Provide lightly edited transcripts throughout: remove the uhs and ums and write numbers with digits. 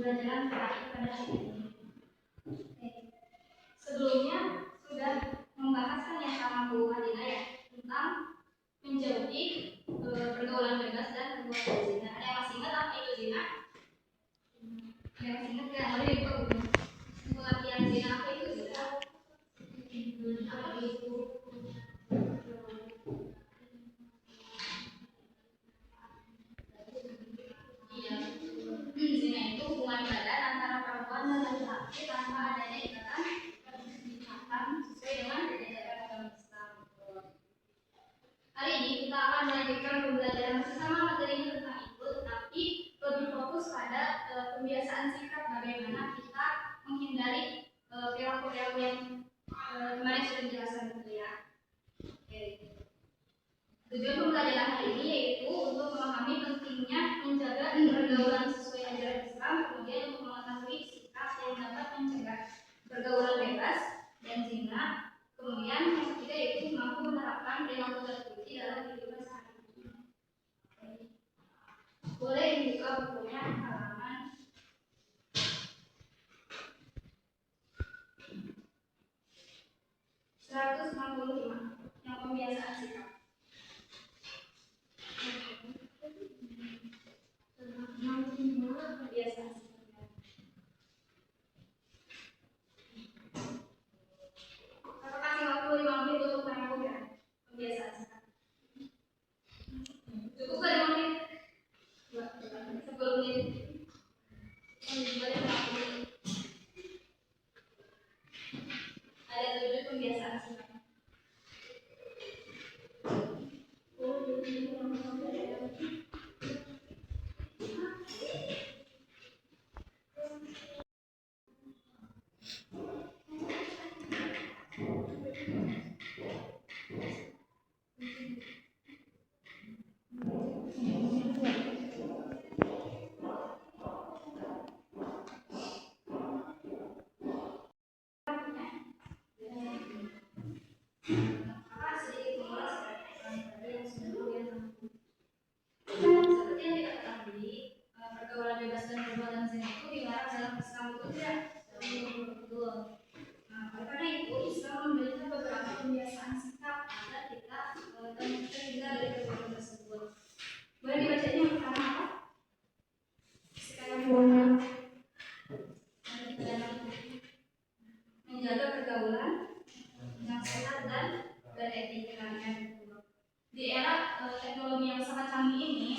pembelajaran PAI pada hari ini. Sebelumnya sudah membahaskan yang sama Bu Madina ya tentang menjauhi pergaulan bebas dan perbuatan zina. Ada yang masih ingat apa itu zina? Ada yang masih ingat nggak? Boleh dibuka buku. Pengertian zina apa itu zina? Apa itu? Zina itu hubungan badan antara perempuan dan laki-laki tanpa adanya ikatan sesuai dengan ajaran agama Islam. Hari ini kita akan melanjutkan pembelajaran bersama materinya tentang itu, tetapi lebih fokus pada pembiasaan sikap bagaimana kita menghindari perilaku-perilaku yang kemarin sudah dijelaskan gitu ya. Tujuan pembelajaran hari ini yaitu untuk memahami pentingnya menjaga pergaulan sesuai ajaran Islam, kemudian untuk mengetahui sikap yang dapat mencegah pergaulan bebas dan zina, kemudian yang ketiga yaitu mampu menerapkan perilaku terpuji dalam kehidupan sehari-hari. Boleh dibuka bukunya halaman 165 yang pembiasaan sikap. Pembiasaan sikap. Kita kasih waktu 5 menit untuk melakukan pembiasaan sikap. Cukup gak 5 menit? 10 menit. Boleh melakukan. Ada 7 pembiasaan sikap. Menjaga pergaulan yang sehat dan beretika. Di era teknologi yang sangat canggih ini,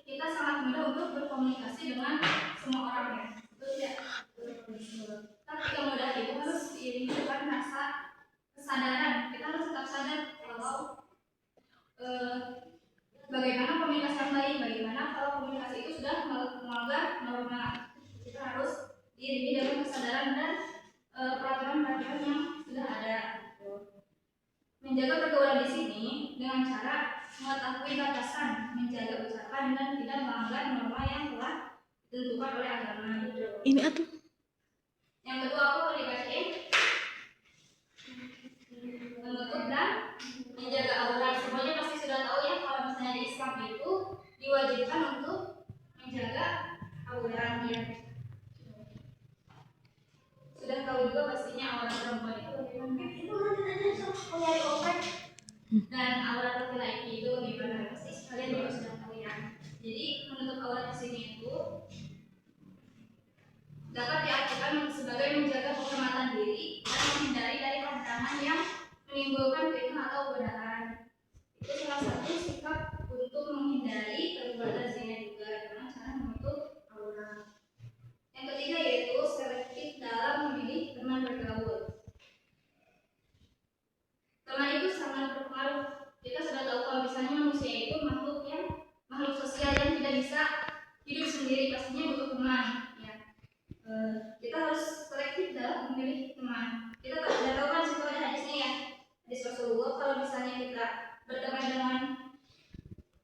kita sangat mudah untuk berkomunikasi dengan semua orang ya. Betul ya? Tapi kemudahan itu harus diiringi dengan rasa kesadaran. Kita harus tetap sadar kalau bagaimana komunikasi yang baik, bagaimana kalau komunikasi itu sudah melanggar norma. Kita harus diiringi dengan kesadaran dan peraturan-peraturan yang sudah ada. Menjaga pergaulan di sini dengan cara mengetahui batasan, menjaga ucapan dan tidak melanggar norma yang telah ditentukan oleh agama. Ini atuh. Yang kedua apa boleh dibacain? Menutup dan menjaga aurat. Semuanya pasti sudah tahu ya kalau misalnya di Islam itu diwajibkan untuk menjaga aurat ya. Sudah tahu juga pastinya aurat perempuan itu bagaimana? Itu nanti aja nyari obat. Dan aurat laki-laki itu bagaimana? Pasti kalian juga sudah tahu ya. Jadi menutup aurat di sini itu dapat diartikan sebagai menjaga kehormatan diri dan menghindari dari pandangan yang menimbulkan fitnah atau godaan. Itu salah satu sikap untuk menghindari perbuatan zina juga dengan cara menutup aurat. Yang ketiga yaitu selektif dalam memilih teman bergaul. Teman itu sangat berpengaruh. Kita sudah tahu kalau misalnya manusia itu makhluk sosial yang tidak bisa hidup sendiri, pastinya butuh teman. Ya. Kita harus selektif dalam memilih teman. Kita sudah tahu kan situ ada hadisnya ya. Hadis Rasulullah kalau misalnya kita berteman dengan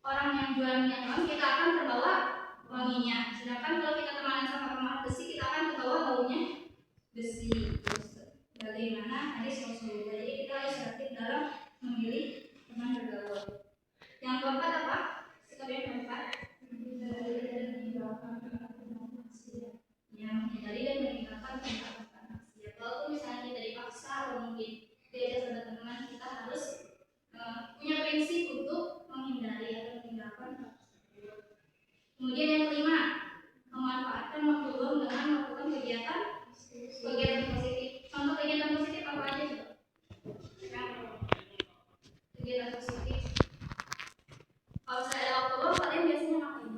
orang yang jual minyak wangi, kita akan terbawa wanginya. Sedangkan kalau kita temanan sama pemarah besi, kita akan terbawa baunya besi. Bagaimana hadis Rasulullah? Jadi kita harus selektif dalam memilih teman bergaul. Yang keempat apa? Sikap yang keempat. Kemudian yang kelima, memanfaatkan waktu luang dengan melakukan kegiatan positif. Contoh kegiatan positif apa aja coba? Kegiatan positif. Kalau saya ada waktu luang, kalian biasanya ngapain?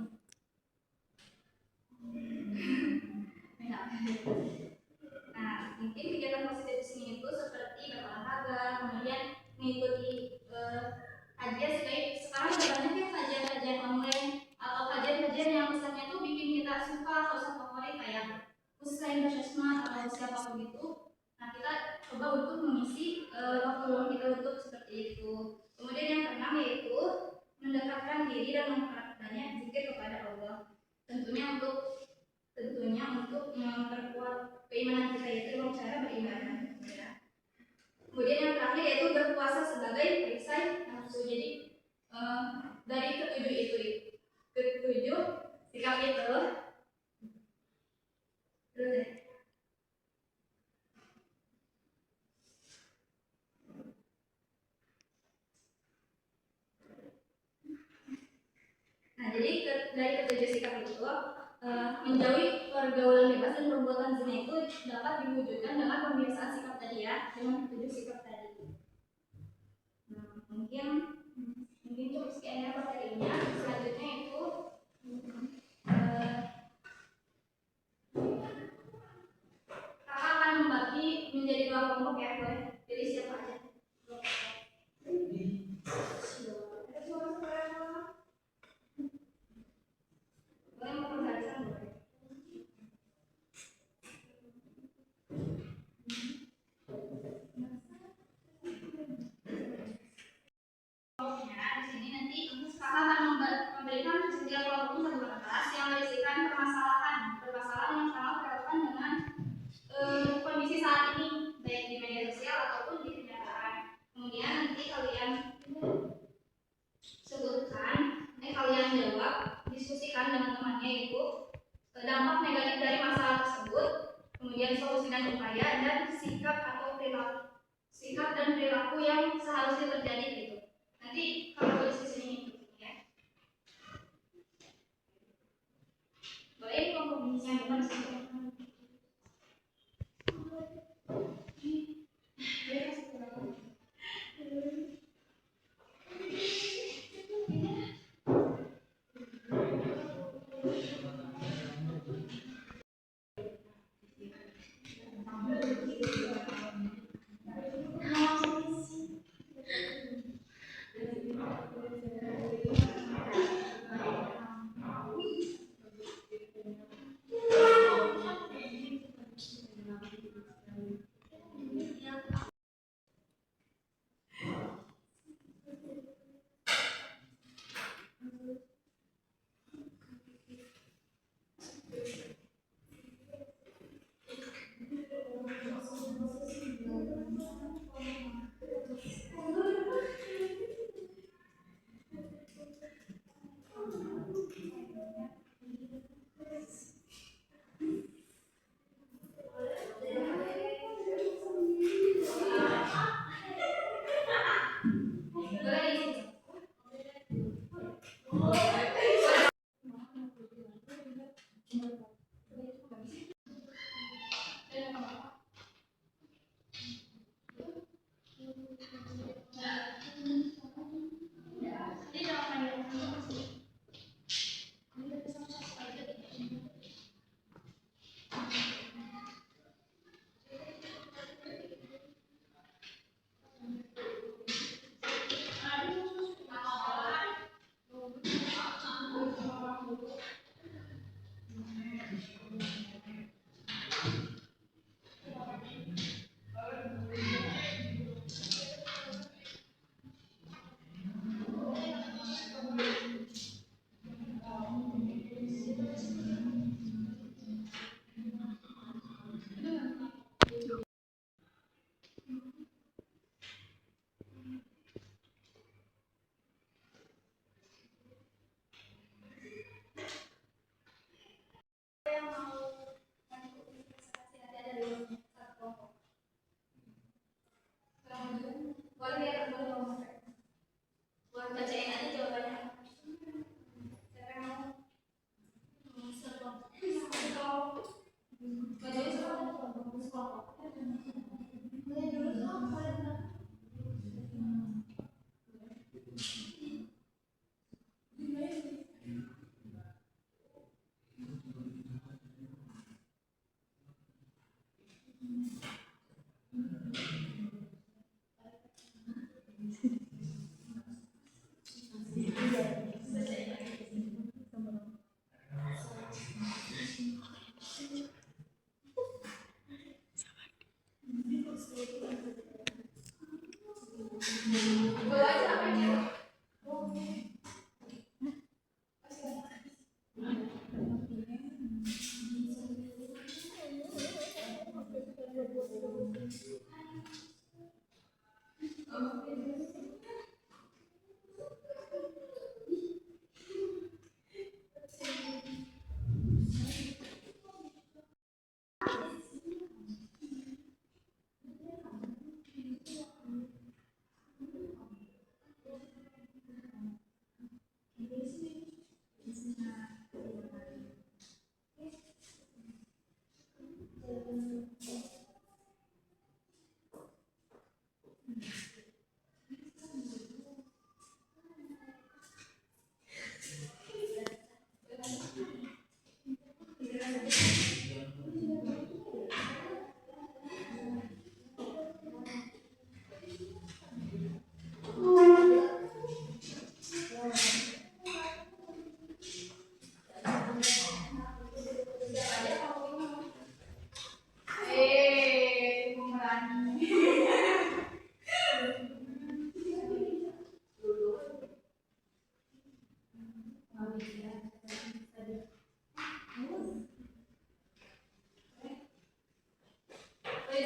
Nah, mungkin kegiatan positif di sini itu seperti berolahraga, kemudian mengikuti kajian. Sekarang ada banyak ya kajian-kajian online atau kajian-kajian yang misalnya tuh bikin kita suka atau favorit kayak Usain Bersasma atau siapapun itu. Nah, kita coba untuk mengisi waktu luang kita untuk seperti itu. Kemudian yang keenam yaitu mendekatkan diri dan memperbanyak zikir kepada Allah. Tentunya untuk memperkuat keimanan kita itu dengan cara beribadah. Ya. Kemudian yang terakhir yaitu berpuasa sebagai perisai nafsu. Jadi dari ketujuh sikap itu terus deh. Nah, jadi dari ketujuh sikap itu menjauhi pergaulan bebas dan perbuatan zina itu dapat diwujudkan dengan pembiasaan sikap tadi ya, dengan ketujuh sikap tadi. Nah, mungkin cukup sekian ya materinya. Selanjutnya itu kakak akan membagi menjadi dua kelompok ya, boleh pilih siapa aja. Kakak akan memberikan setiap kelompok itu satu kertas yang berisikan permasalahan yang sangat relevan dengan kondisi saat ini, baik di media sosial ataupun di kenyataan. Kemudian nanti kalian sebutkan, kalian jawab, diskusikan dengan temannya itu dampak negatif dari masalah tersebut, kemudian solusi dan upaya, dan sikap dan perilaku yang seharusnya terjadi gitu. Nanti kalau tulis di sini ya. Boleh kelompok yang depan sini.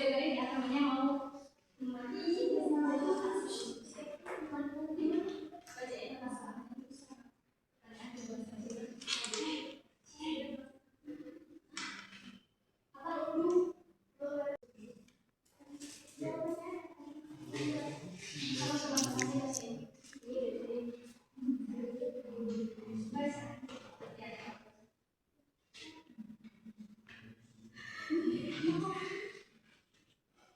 dengerin ya, namanya mau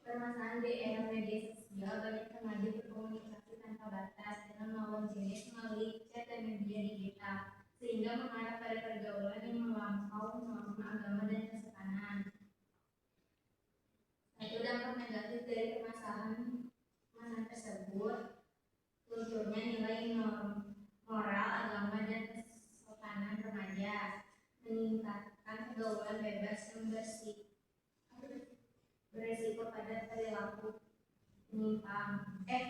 permasalahan di era media sosial. Banyak remaja berkomunikasi tanpa batas dengan lawan jenis melalui chat dan media digital, sehingga mengarah pada pergaulan yang melampaui agama dan kesopanan. Satu dampak negatif dari permasalahan tersebut, lunturnya nilai moral, agama, dan kesopanan remaja, meningkatkan pergaulan bebas yang beresiko pada perilaku menyimpang dan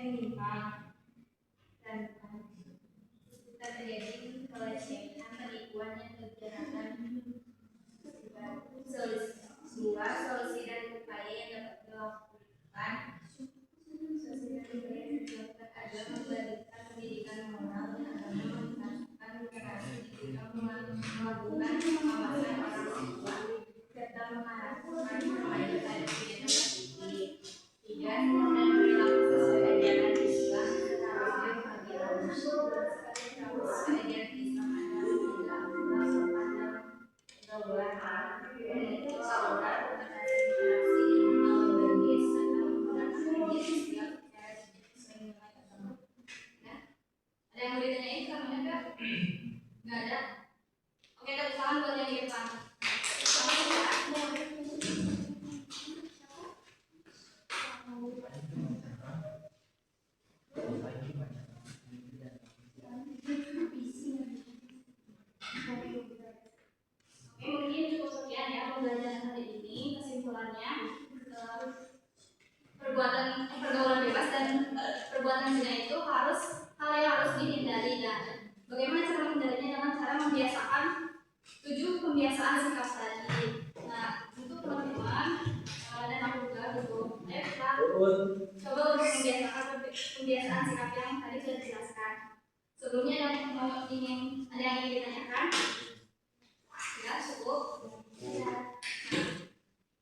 terjadi pelecehan, penipuan, dan kejahatan. Solusi dan upaya yang dapat dilakukan adalah memberikan pendidikan moral dan agama, meningkatkan literasi digital, melakukan pengawasan orang tua, serta mengarahkan remaja pada kegiatan terdidik. Tiga, dan perilaku sesuai ajaran Islam seharusnya keadilan. Ajaran Islam adalah menjaga sopan dalam pergaulan, menutup aurat, membatasi interaksi dengan lawan jenis, serta menggunakan media sosial secara sesuai nilai agama. Nah, ada yang mau ditanyain sama enggak? Nggak ada. Oke, tepuk tangan buat yang di depan. Mungkin cukup sekian ya pembelajaran hari ini. Kesimpulannya, pergaulan bebas dan perbuatan zina itu hal yang harus dihindari. Dan bagaimana cara menghindarinya? Dengan cara membiasakan 7 pembiasaan sikap tadi. Nah, untuk teman-teman dan aku juga gitu, kita coba untuk membiasakan pembiasaan sikap yang tadi sudah dijelaskan. Sebelumnya ada yang ingin ditanyakan? Ya, cukup.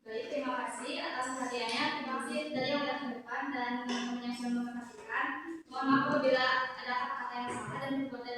Baik, terima kasih atas perhatiannya. Terima kasih dari yang datang ke depan dan teman-teman yang sudah memperhatikan. Mohon maaf apabila ada kata-kata yang salah dan perbuatan